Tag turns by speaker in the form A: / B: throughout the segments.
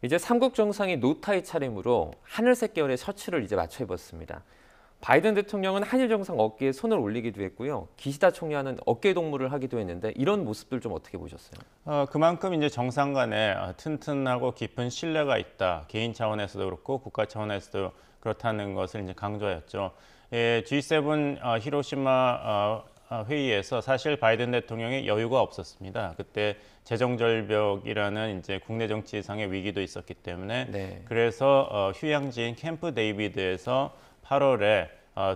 A: 이제 삼국 정상이 노타의 차림으로 하늘색 계열의 셔츠를 이제 맞춰 입었습니다. 바이든 대통령은 한일 정상 어깨에 손을 올리기도 했고요. 기시다 총리와는 어깨 동무를 하기도 했는데 이런 모습들 좀 어떻게 보셨어요?
B: 그만큼 이제 정상 간에 튼튼하고 깊은 신뢰가 있다. 개인 차원에서도 그렇고 국가 차원에서도 그렇다는 것을 이제 강조했죠. 예, G7 히로시마 회의에서 사실 바이든 대통령이 여유가 없었습니다. 그때 재정 절벽이라는 이제 국내 정치상의 위기도 있었기 때문에
A: 네.
B: 그래서 휴양지인 캠프 데이비드에서 8월에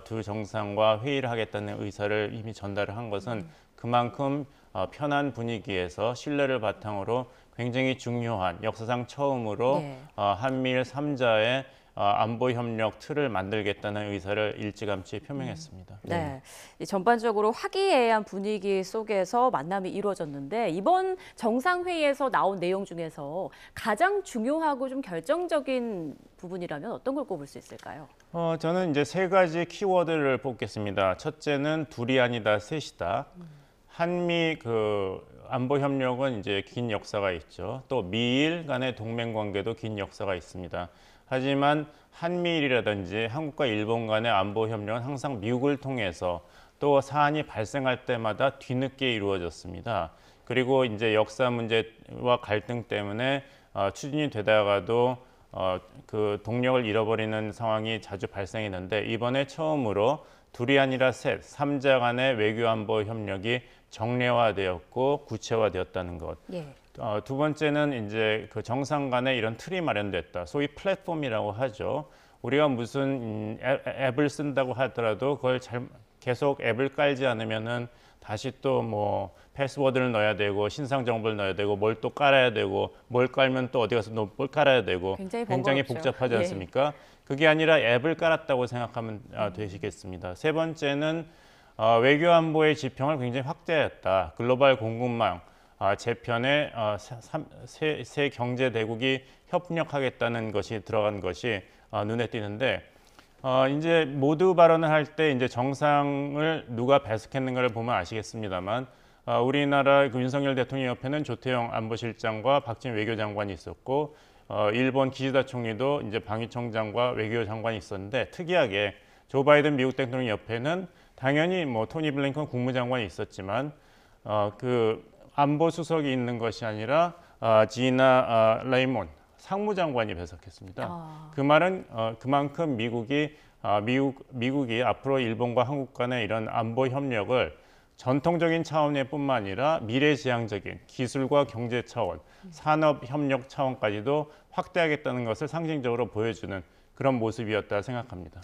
B: 두 정상과 회의를 하겠다는 의사를 이미 전달을 한 것은 그만큼 편한 분위기에서 신뢰를 바탕으로 굉장히 중요한 역사상 처음으로
C: 네.
B: 한미일 3자의 안보 협력 틀을 만들겠다는 의사를 일찌감치 표명했습니다.
C: 네. 이 전반적으로 화기애애한 분위기 속에서 만남이 이루어졌는데 이번 정상회의에서 나온 내용 중에서 가장 중요하고 좀 결정적인 부분이라면 어떤 걸 꼽을 수 있을까요?
B: 저는 이제 세 가지 키워드를 뽑겠습니다. 첫째는 둘이 아니다, 셋이다. 한미 안보 협력은 이제 긴 역사가 있죠. 또 미일 간의 동맹 관계도 긴 역사가 있습니다. 하지만 한미일이라든지 한국과 일본 간의 안보 협력은 항상 미국을 통해서 또 사안이 발생할 때마다 뒤늦게 이루어졌습니다. 그리고 이제 역사 문제와 갈등 때문에 추진이 되다가도 그 동력을 잃어버리는 상황이 자주 발생했는데 이번에 처음으로 둘이 아니라 셋, 3자 간의 외교 안보 협력이 정례화되었고 구체화되었다는 것.
C: 예.
B: 두 번째는 이제 그 정상 간에 이런 틀이 마련됐다. 소위 플랫폼이라고 하죠. 우리가 무슨 앱을 쓴다고 하더라도 그걸 계속 앱을 깔지 않으면은 다시 또 뭐 패스워드를 넣어야 되고 신상 정보를 넣어야 되고 뭘 또 깔아야 되고 뭘 깔면 또 어디 가서 뭘 깔아야 되고 굉장히 복잡하지 않습니까? 그게 아니라 앱을 깔았다고 생각하면 되시겠습니다. 세 번째는 외교 안보의 지평을 굉장히 확대했다. 글로벌 공급망 재편에 세 경제 대국이 협력하겠다는 것이 들어간 것이 눈에 띄는데 이제 모두 발언을 할 때 이제 정상을 누가 배석했는가를 보면 아시겠습니다만 우리나라 그 윤석열 대통령 옆에는 조태영 안보실장과 박진 외교장관이 있었고 일본 기시다 총리도 이제 방위총장과 외교장관이 있었는데 특이하게 조 바이든 미국 대통령 옆에는 당연히 뭐 토니 블링컨 국무장관이 있었지만 그 안보 수석이 있는 것이 아니라 지나 레이몬 상무장관이 배석했습니다. 그 말은 그만큼 미국이 앞으로 일본과 한국 간의 이런 안보 협력을 전통적인 차원의 뿐만 아니라 미래지향적인 기술과 경제 차원, 산업 협력 차원까지도 확대하겠다는 것을 상징적으로 보여주는 그런 모습이었다 생각합니다.